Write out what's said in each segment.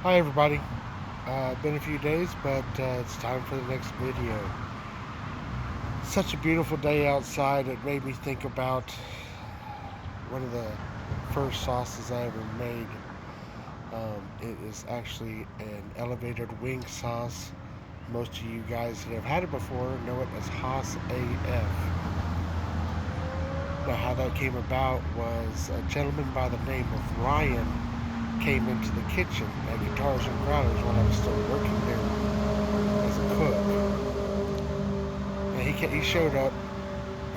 Hi everybody. Been a few days, but it's time for the next video. Such a beautiful day outside. It made me think about one of the first sauces I ever made. It is actually an elevated wing sauce. Most of you guys that have had it before know it as HOSS AF. Now, how that came about was a gentleman by the name of Ryan came into the kitchen at Guitars and Growlers when I was still working there as a cook. And he showed up.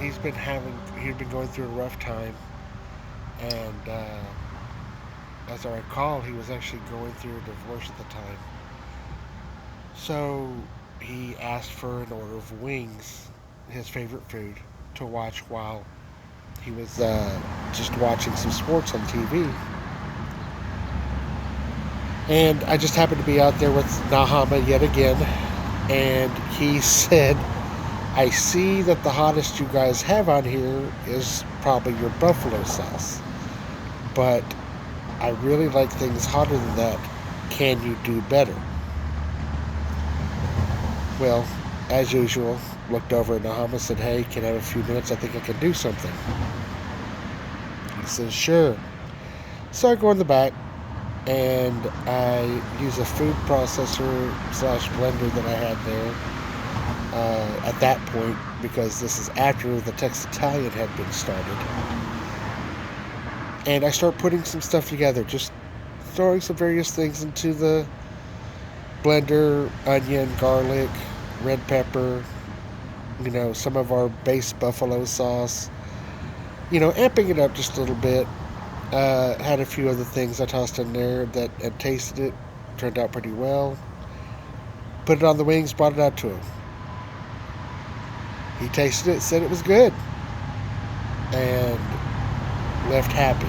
He'd been going through a rough time, and as I recall, he was actually going through a divorce at the time. So he asked for an order of wings, his favorite food, to watch while he was just watching some sports on TV. And I just happened to be out there with Nahama yet again, and he said, I see that the hottest you guys have on here is probably your buffalo sauce, but I really like things hotter than that. Can you do better? Well, as usual, looked over at Nahama and said, hey, can I have a few minutes? I think I can do something. He says, sure. So I go in the back and I use a food processor slash blender that I had there at that point, because this is after the Texas Italian had been started. And I start putting some stuff together, just throwing some various things into the blender: onion, garlic, red pepper, some of our base buffalo sauce, amping it up just a little bit. Had a few other things I tossed in there that had tasted it, turned out pretty well. Put it on the wings, brought it out to him. He tasted it, said it was good, and left happy,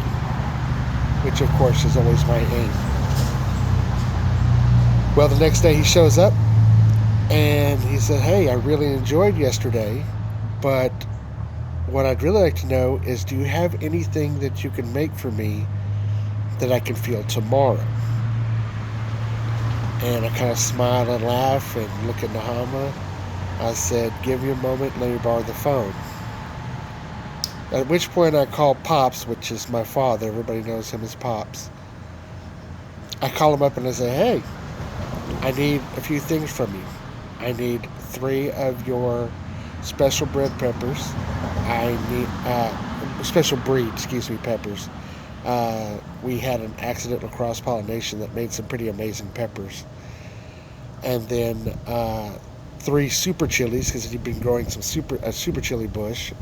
which of course is always my aim. Well, the next day he shows up and he said, hey, I really enjoyed yesterday, but what I'd really like to know is, do you have anything that you can make for me that I can feel tomorrow? And I kind of smile and laugh and look at Nahama. I said, give me a moment, let me borrow the phone. At which point I call Pops, which is my father. Everybody knows him as Pops. I call him up and I say, hey, I need a few things from you. I need 3 of your special bread peppers. I need special breed, peppers. We had an accidental cross pollination that made some pretty amazing peppers. And then 3 super chilies, because he'd been growing a super chili bush,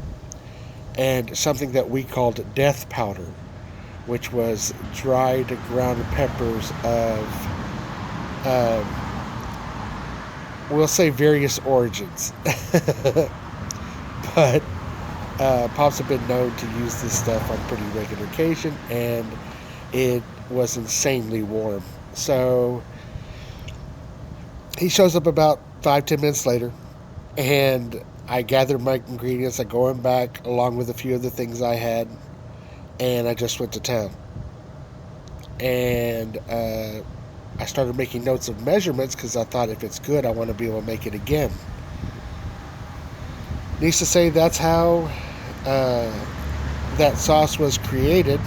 and something that we called death powder, which was dried ground peppers of, we'll say, various origins. But Pops have been known to use this stuff on pretty regular occasion, and it was insanely warm. So he shows up about 5-10 minutes later, and I gather my ingredients. I go in back along with a few of the things I had, and I just went to town. And I started making notes of measurements, because I thought, if it's good, I want to be able to make it again. Needs to say, that's how that sauce was created.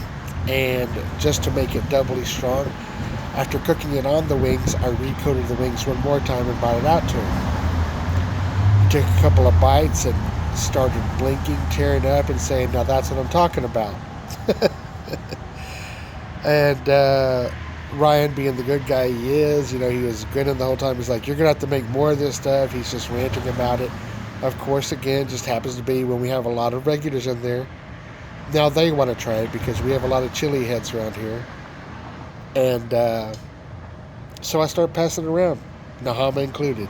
And just to make it doubly strong, after cooking it on the wings, I recoated the wings one more time and brought it out to him. He took a couple of bites and started blinking, tearing up, and saying, now that's what I'm talking about. And Ryan, being the good guy he is, he was grinning the whole time. He's like, you're going to have to make more of this stuff. He's just ranting about it. Of course, again, just happens to be when we have a lot of regulars in there. Now they want to try it, because we have a lot of chili heads around here. And so I start passing it around, Nahama included.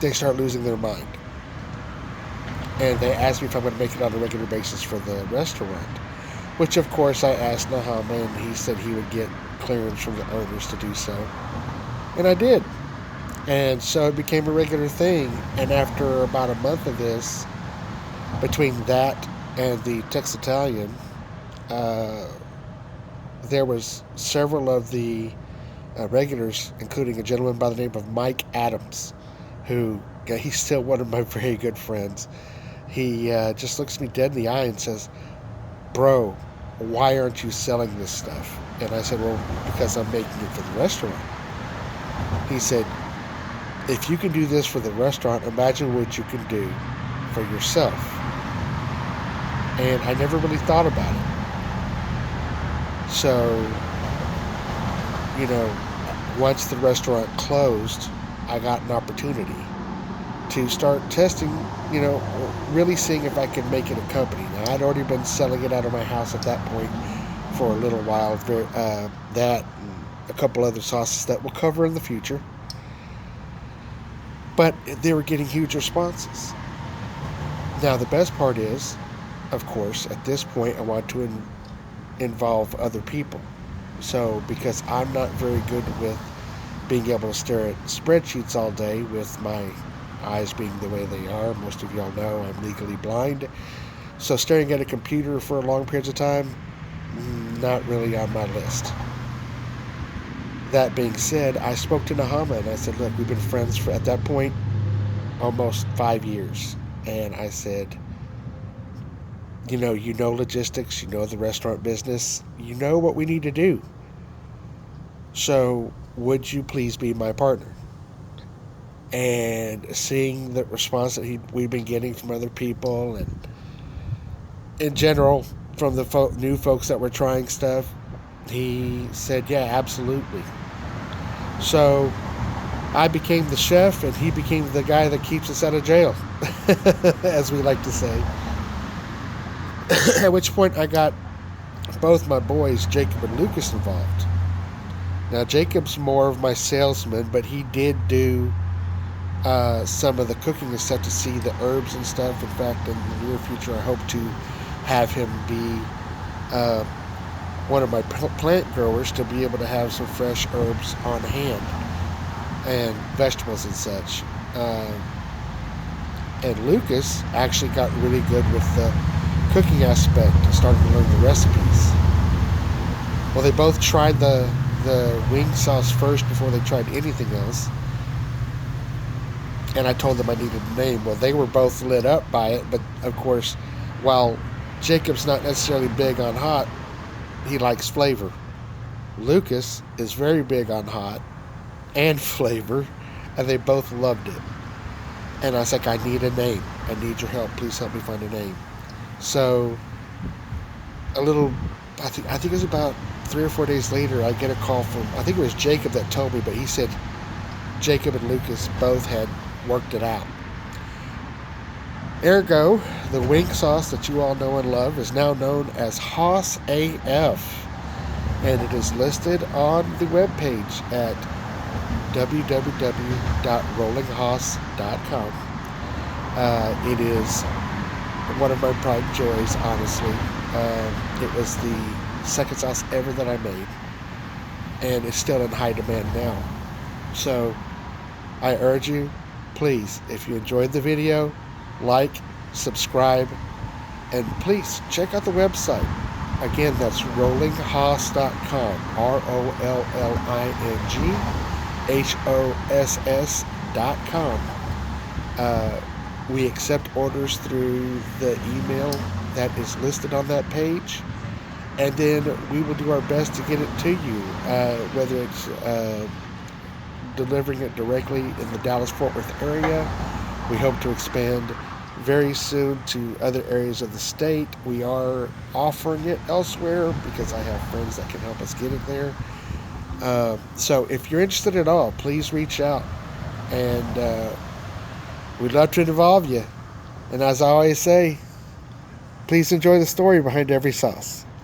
They start losing their mind. And they ask me if I'm going to make it on a regular basis for the restaurant. Which, of course, I asked Nahama, and he said he would get clearance from the owners to do so. And I did. And so it became a regular thing. And after about a month of this, between that and the Tex Italian, there was several of the regulars, including a gentleman by the name of Mike Adams, who he's still one of my very good friends. He just looks me dead in the eye and says, "Bro, why aren't you selling this stuff?" And I said, "Well, because I'm making it for the restaurant." He said, "If you can do this for the restaurant, imagine what you can do for yourself." And I never really thought about it. So, once the restaurant closed, I got an opportunity to start testing, really seeing if I could make it a company. Now, I'd already been selling it out of my house at that point for a little while, that and a couple other sauces that we'll cover in the future. But they were getting huge responses. Now, the best part is, of course, at this point, I want to involve other people. So, because I'm not very good with being able to stare at spreadsheets all day with my eyes being the way they are, most of y'all know I'm legally blind. So, staring at a computer for long periods of time, not really on my list. That being said, I spoke to Nahama and I said, "Look, we've been friends for, at that point, almost 5 years." And I said, you know logistics, the restaurant business, you know what we need to do. So would you please be my partner? And seeing the response that we've been getting from other people and in general from the new folks that were trying stuff, he said, yeah, absolutely. So I became the chef and he became the guy that keeps us out of jail, as we like to say. At which point I got both my boys, Jacob and Lucas, involved. Now, Jacob's more of my salesman, but he did do some of the cooking and stuff to see the herbs and stuff. In fact, in the near future, I hope to have him be one of my plant growers to be able to have some fresh herbs on hand and vegetables and such. And Lucas actually got really good with the cooking aspect and started to learn the recipes. Well, they both tried the wing sauce first before they tried anything else. And I told them I needed a name. Well, they were both lit up by it, but of course, while Jacob's not necessarily big on hot, he likes flavor. Lucas is very big on hot and flavor, and they both loved it. And I was like, I need a name. I need your help. Please help me find a name. So, I think it was about 3 or 4 days later, I get a call from, I think it was Jacob that told me, but he said Jacob and Lucas both had worked it out. Ergo, the wing sauce that you all know and love is now known as HOSS AF, and it is listed on the webpage at www.rollinghoss.com. It is one of my pride and joys, honestly. It was the second sauce ever that I made, and it's still in high demand now. So I urge you, please, if you enjoyed the video, like, subscribe, and please check out the website. Again, that's rollinghoss.com, ROLLINGHOSS.com. We accept orders through the email that is listed on that page, and then we will do our best to get it to you, whether it's delivering it directly in the Dallas-Fort Worth area. We hope to expand very soon to other areas of the state. We are offering it elsewhere because I have friends that can help us get it there. So if you're interested at all, please reach out, and we'd love to involve you. And as I always say, please enjoy the story behind every sauce.